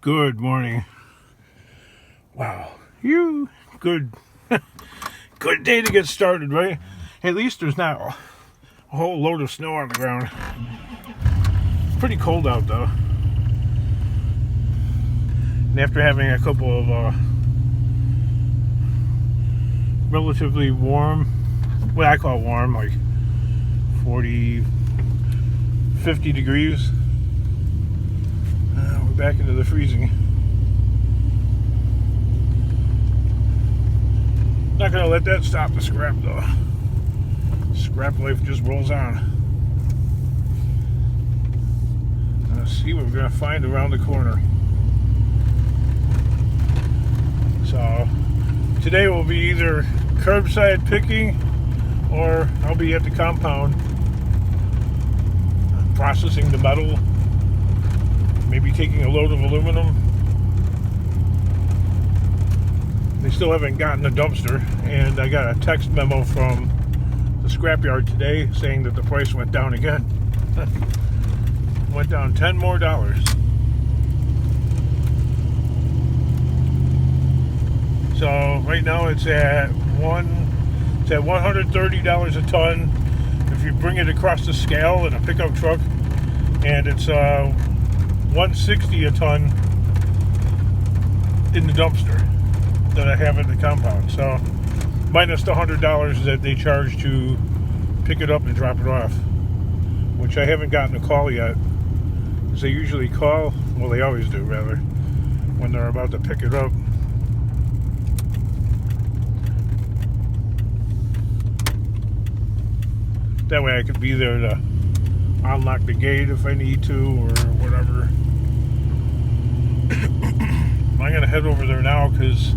Good morning. Wow, good good day to get started, right? At least there's not a whole load of snow on the ground. It's pretty cold out though. And after having a couple of relatively warm, what I call warm, like 40, 50 degrees, we're back into the freezing. Not gonna let that stop the scrap though. Scrap life just rolls on. Let's see what we're gonna find around the corner. So today will be either curbside picking or I'll be at the compound processing the metal, maybe taking a load of aluminum. They still haven't gotten a dumpster, and I got a text memo from the scrapyard today saying that the price went down again. Went down $10 more. So right now it's at $130 a ton if you bring it across the scale in a pickup truck, and it's $160 a ton in the dumpster that I have at the compound. So minus the $100 that they charge to pick it up and drop it off, which I haven't gotten a call yet, because they usually call, well, they always do rather, when they're about to pick it up. That way I could be there to unlock the gate if I need to or whatever. I'm gonna head over there now because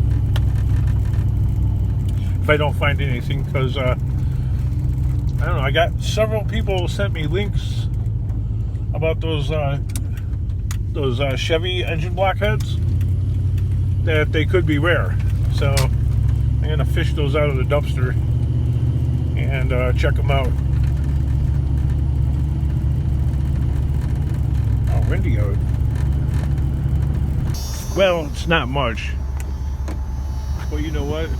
if I don't find anything, because I don't know, I got several people sent me links about those Chevy engine block heads that they could be rare. So I'm gonna fish those out of the dumpster and check them out. Oh, windy out. Well, it's not much, but you know what?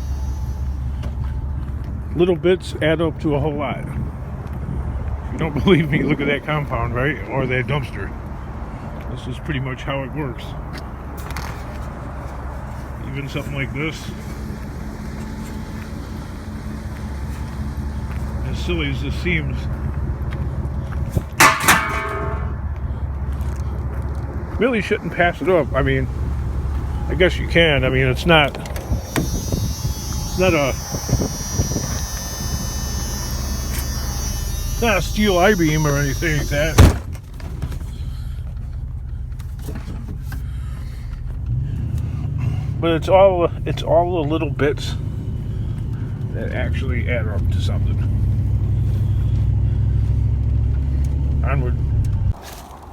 Little bits add up to a whole lot. If you don't believe me, look at that compound, right? Or that dumpster. This is pretty much how it works. Even something like this, as silly as this seems, really shouldn't pass it up. I mean, I guess you can. I mean, it's not a steel I-beam or anything like that. But it's all the little bits that actually add up to something. Onward.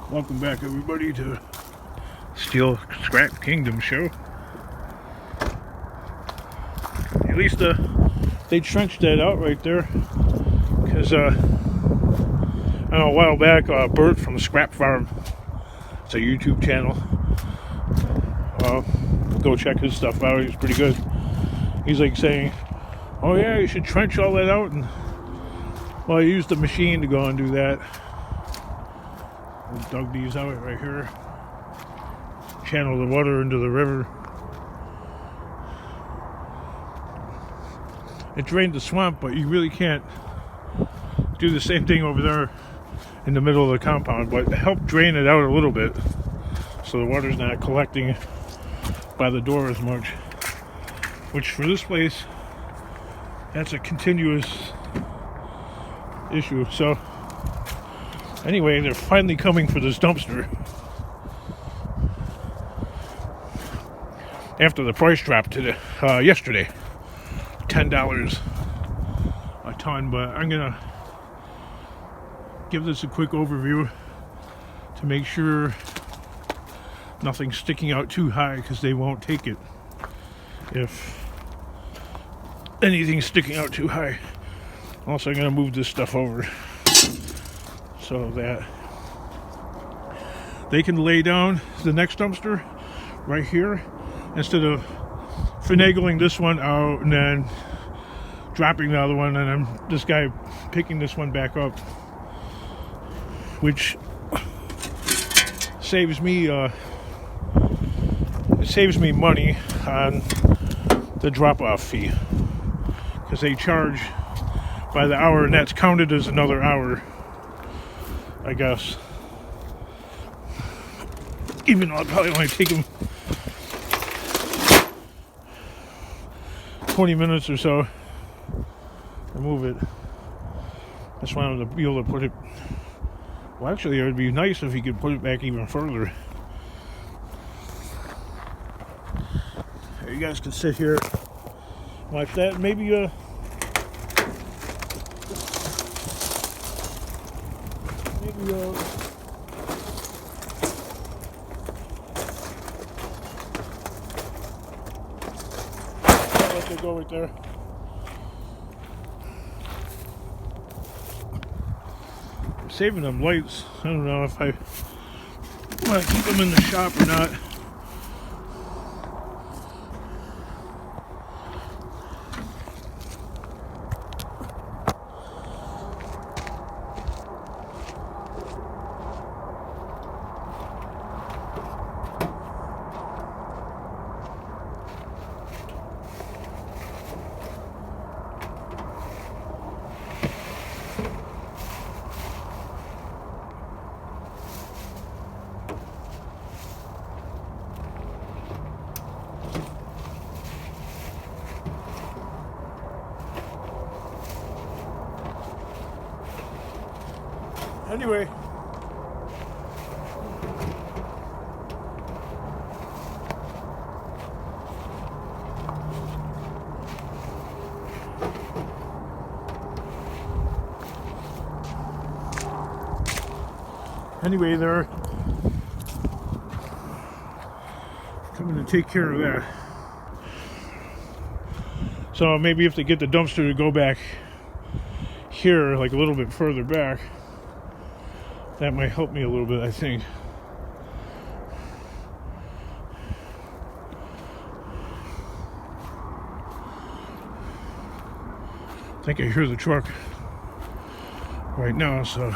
Welcome back, everybody, to Steel Scrap Kingdom show. At least they trenched that out right there, because I know a while back, Bert from the Scrap Farm, it's a YouTube channel, go check his stuff out, he's pretty good. He's like saying, oh yeah, you should trench all that out, and well, I used the machine to go and do that. We dug these out right here, channel the water into the river. It drained the swamp, but you really can't do the same thing over there in the middle of the compound, but help drain it out a little bit so the water's not collecting by the door as much, which for this place, that's a continuous issue. So anyway, they're finally coming for this dumpster after the price drop to yesterday, $10 a ton. But I'm gonna give this a quick overview to make sure nothing's sticking out too high, because they won't take it if anything's sticking out too high. Also, I'm going to move this stuff over so that they can lay down the next dumpster right here instead of finagling this one out and then dropping the other one, and I'm this guy picking this one back up, which saves me money on the drop-off fee, because they charge by the hour, and that's counted as another hour, I guess. Even though I'll probably only take them 20 minutes or so to move it. I just wanted to be able to put it. Well, actually, it would be nice if he could put it back even further. You guys can sit here, watch that. Maybe let it go right there. I'm saving them lights. I don't know if I want to keep them in the shop or not. Anyway, they're coming to take care of that. So maybe if they get the dumpster to go back here, like a little bit further back, that might help me a little bit, I think. I think I hear the truck right now, so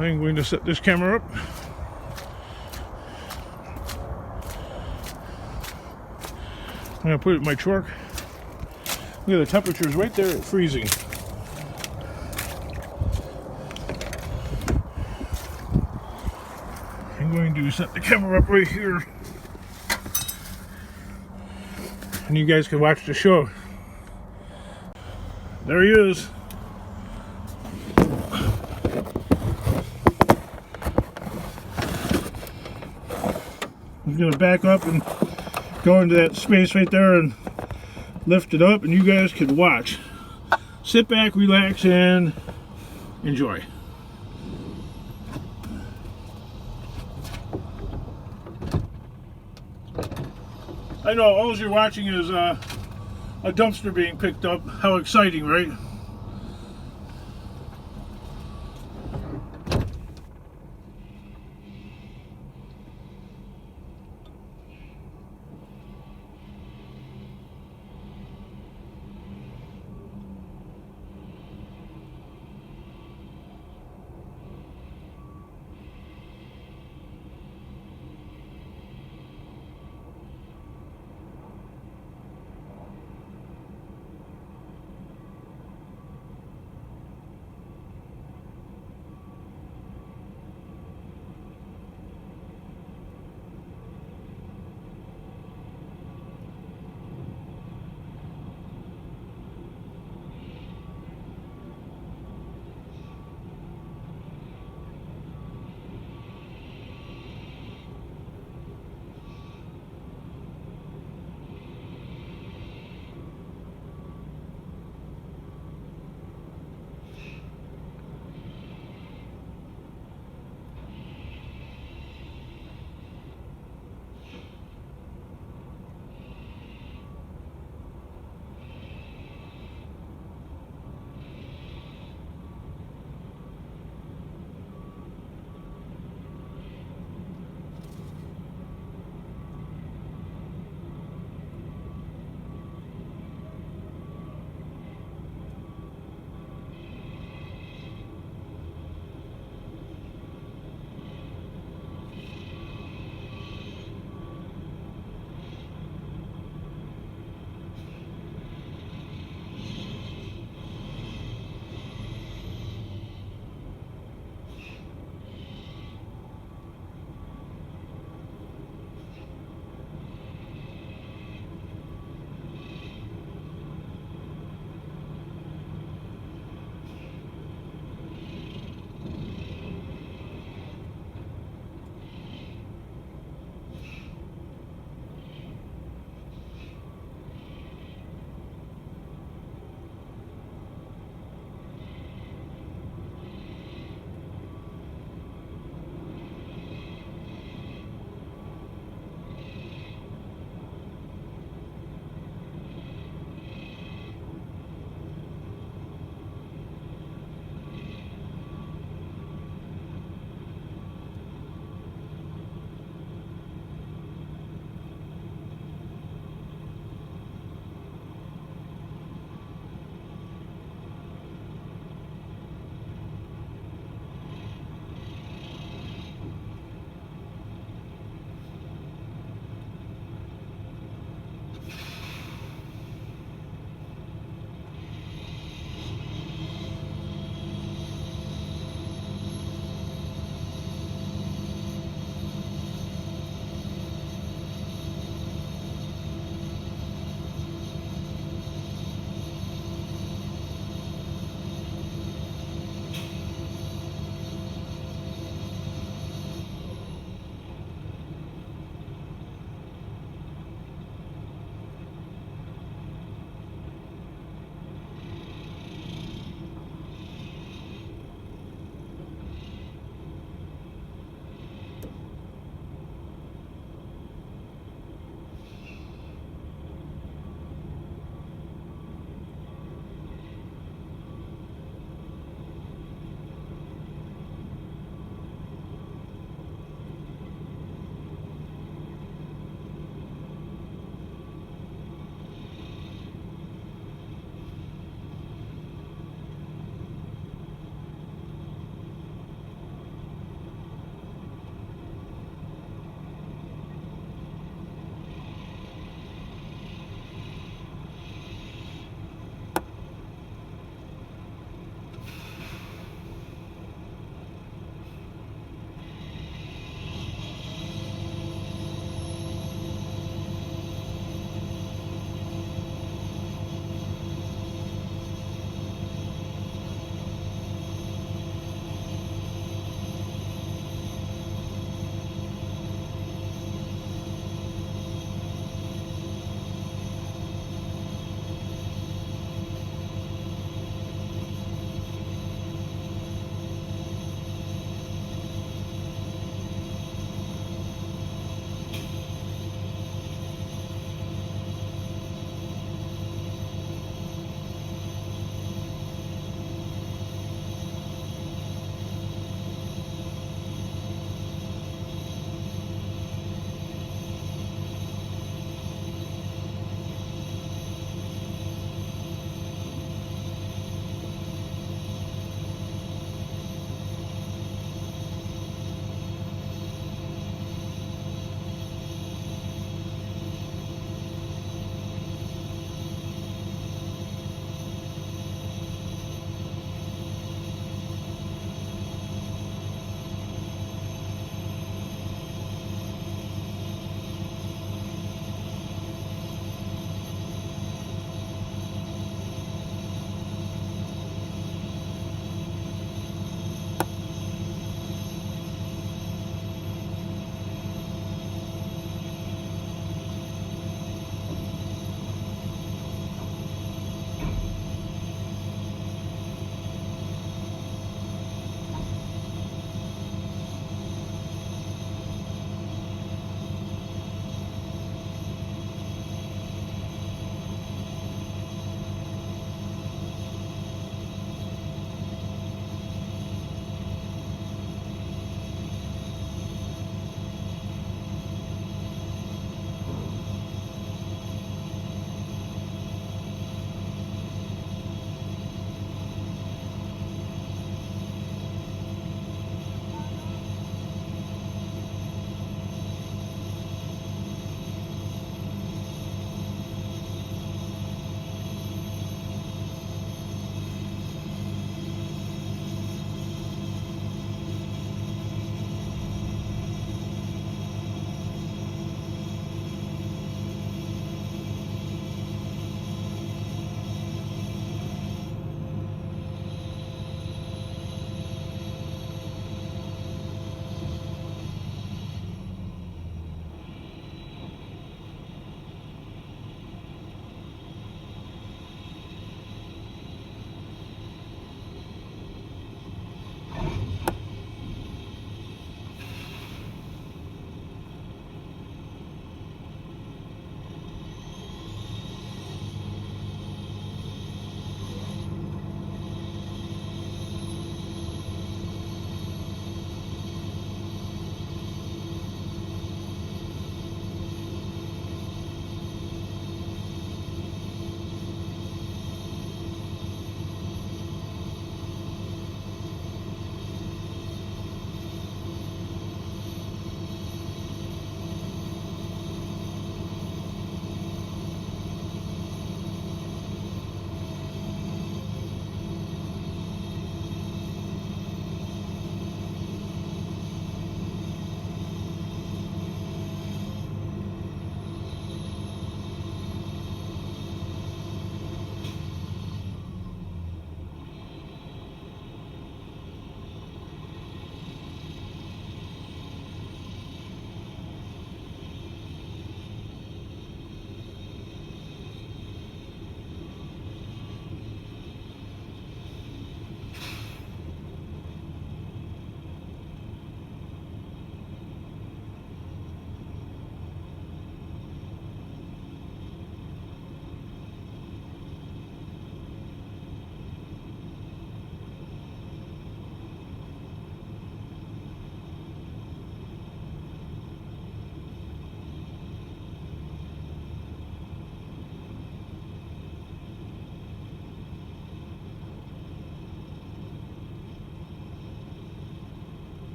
I'm going to set this camera up. I'm going to put it in my truck. Look at the temperature's right there at freezing. I'm going to set the camera up right here, and you guys can watch the show. There he is. He's going to back up and go into that space right there and lift it up, and you guys can watch. Sit back, relax, and enjoy. I know all you're watching is a dumpster being picked up. How exciting, right?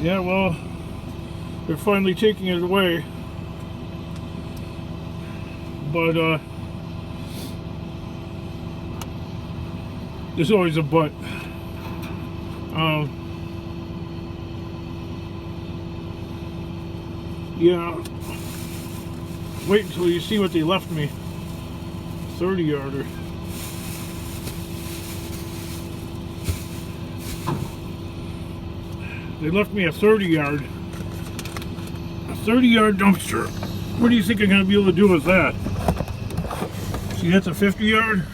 Yeah, well, they're finally taking it away. But, there's always a but. Yeah. Wait until you see what they left me. 30-yarder. They left me a 30-yard. A 30-yard dumpster. What do you think I'm going to be able to do with that? See, that's a 50-yard.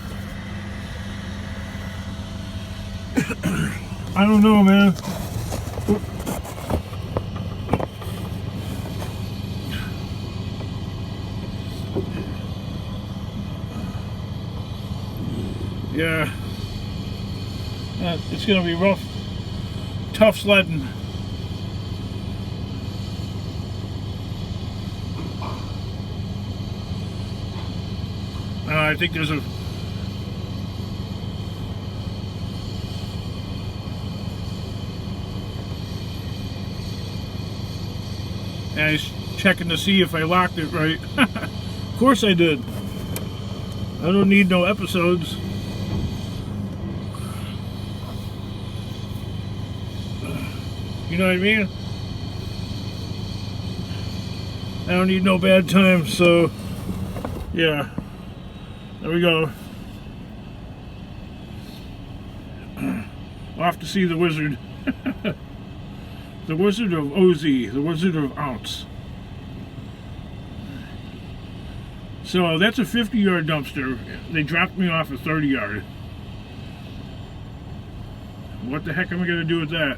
I don't know, man. Yeah. It's going to be rough. Tough sledding. I think there's a... I was checking to see if I locked it right. Of course I did. I don't need no episodes. You know what I mean? I don't need no bad times, so yeah. There we go. We'll have to see the wizard. The Wizard of OZ, the Wizard of Ounce. So that's a 50-yard dumpster. They dropped me off a 30-yard. What the heck am I going to do with that?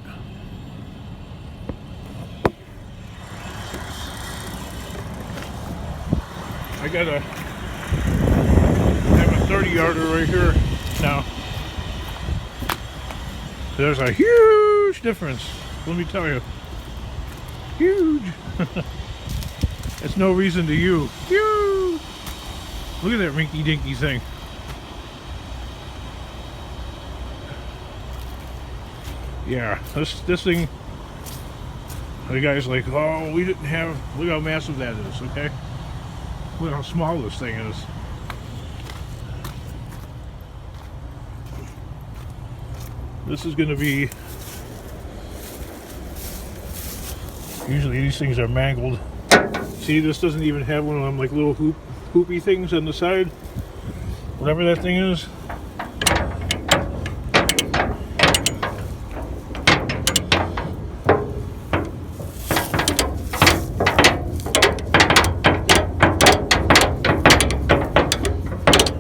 I gotta have a 30-yarder right here now. There's a huge difference. Let me tell you. Huge. It's no reason to you. Huge. Look at that rinky dinky thing. Yeah, this thing, the guy's like, oh, we didn't have, look how massive that is, okay? Look how small this thing is. This is going to be, usually these things are mangled. See, this doesn't even have one of them like little hoopy things on the side. Whatever that thing is.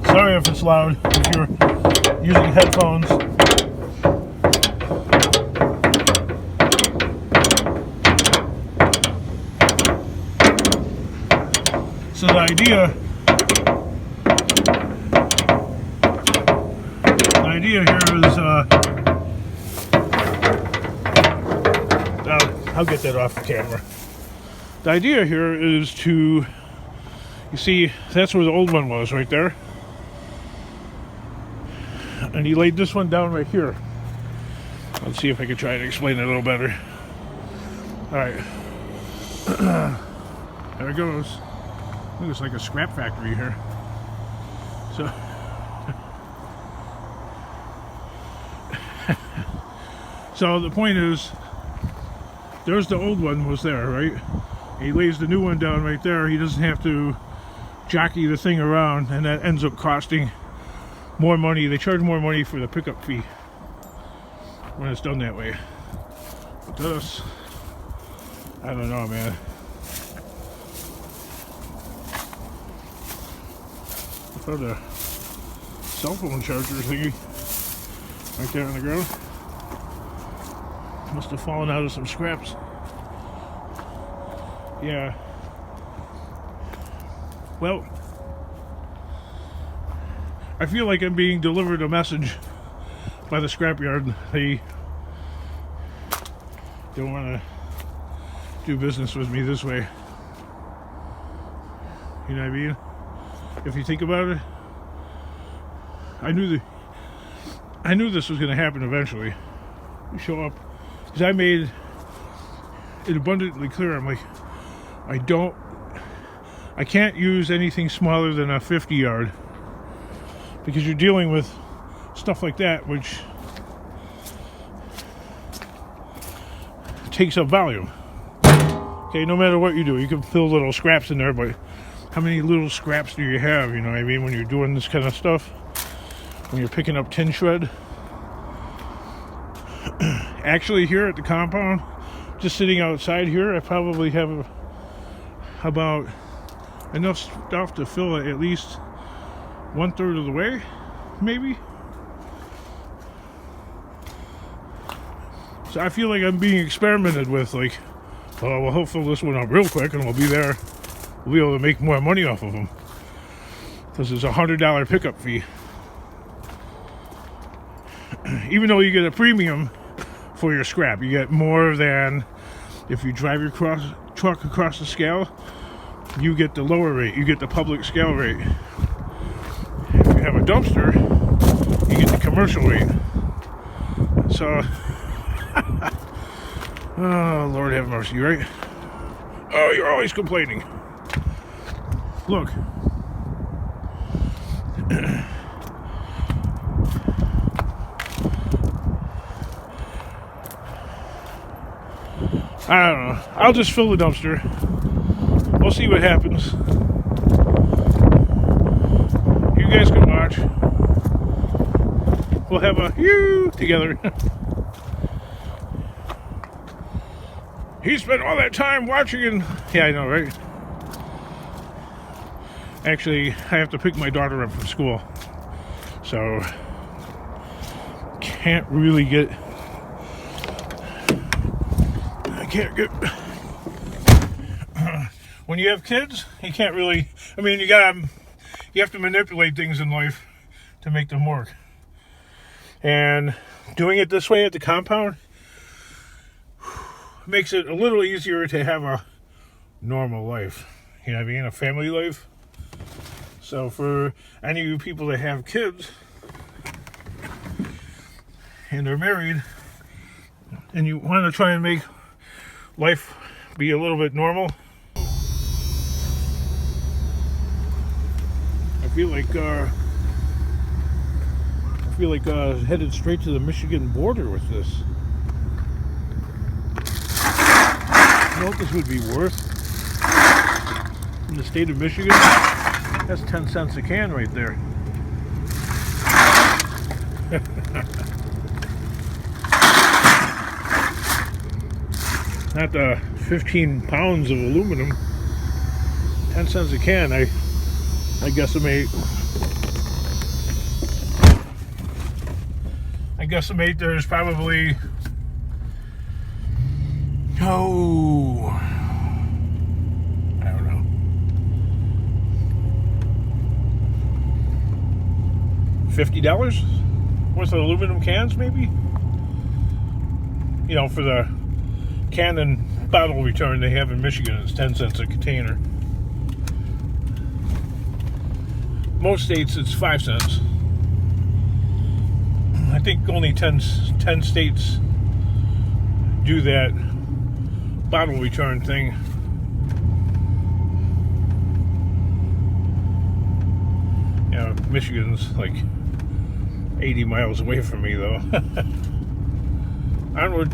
Sorry if it's loud, if you're using headphones. So the idea here is, I'll get that off the camera. The idea here is to, you see, that's where the old one was, right there. And he laid this one down right here. Let's see if I can try to explain it a little better. Alright. There it goes. Look, it's like a scrap factory here. So, so the point is, there's the old one was there, right? He lays the new one down right there. He doesn't have to jockey the thing around, and that ends up costing more money. They charge more money for the pickup fee when it's done that way. But this, I don't know, man. I found a cell phone charger thingy right there on the ground. Must have fallen out of some scraps. Yeah. Well, I feel like I'm being delivered a message by the scrapyard. They don't want to do business with me this way. You know what I mean? If you think about it, I knew this was going to happen eventually. You show up, because I made it abundantly clear. I'm like, I can't use anything smaller than a 50 yard, because you're dealing with stuff like that, which takes up volume. Okay, no matter what you do, you can fill little scraps in there, but how many little scraps do you have, you know what I mean, when you're doing this kind of stuff? When you're picking up tin shred? Actually, here at the compound, just sitting outside here, I probably have about enough stuff to fill it at least 1/3 of the way, maybe. So I feel like I'm being experimented with, like, oh, well, he'll fill this one up real quick and we'll be there. We'll be able to make more money off of them. Because it's a $100 pickup fee. Even though you get a premium for your scrap, you get more than if you drive your truck across the scale, you get the lower rate. You get the public scale rate. If you have a dumpster, you get the commercial rate. So, oh, Lord have mercy, right? Oh, you're always complaining. Look. I don't know. I'll just fill the dumpster. We'll see what happens. You guys can watch. We'll have a you together. He spent all that time watching and... Yeah, I know, right? Actually, I have to pick my daughter up from school. So... can't really get... can't get when you have kids, you can't really, I mean, you have to manipulate things in life to make them work. And doing it this way at the compound makes it a little easier to have a normal life. You know what I mean? A family life. So for any of you people that have kids and they're married and you want to try and make life be a little bit normal. I feel like headed straight to the Michigan border with this. You know what this would be worth? In the state of Michigan, that's 10 cents a can right there. Not the 15 pounds of aluminum. 10 cents a can. I guesstimate there's probably I don't know, 50 $50 worth of aluminum cans, maybe. You know, for the can and bottle return they have in Michigan, it's 10 cents a container. Most states it's 5 cents. I think only 10 states do that bottle return thing. Yeah, Michigan's like 80 miles away from me though. Onward.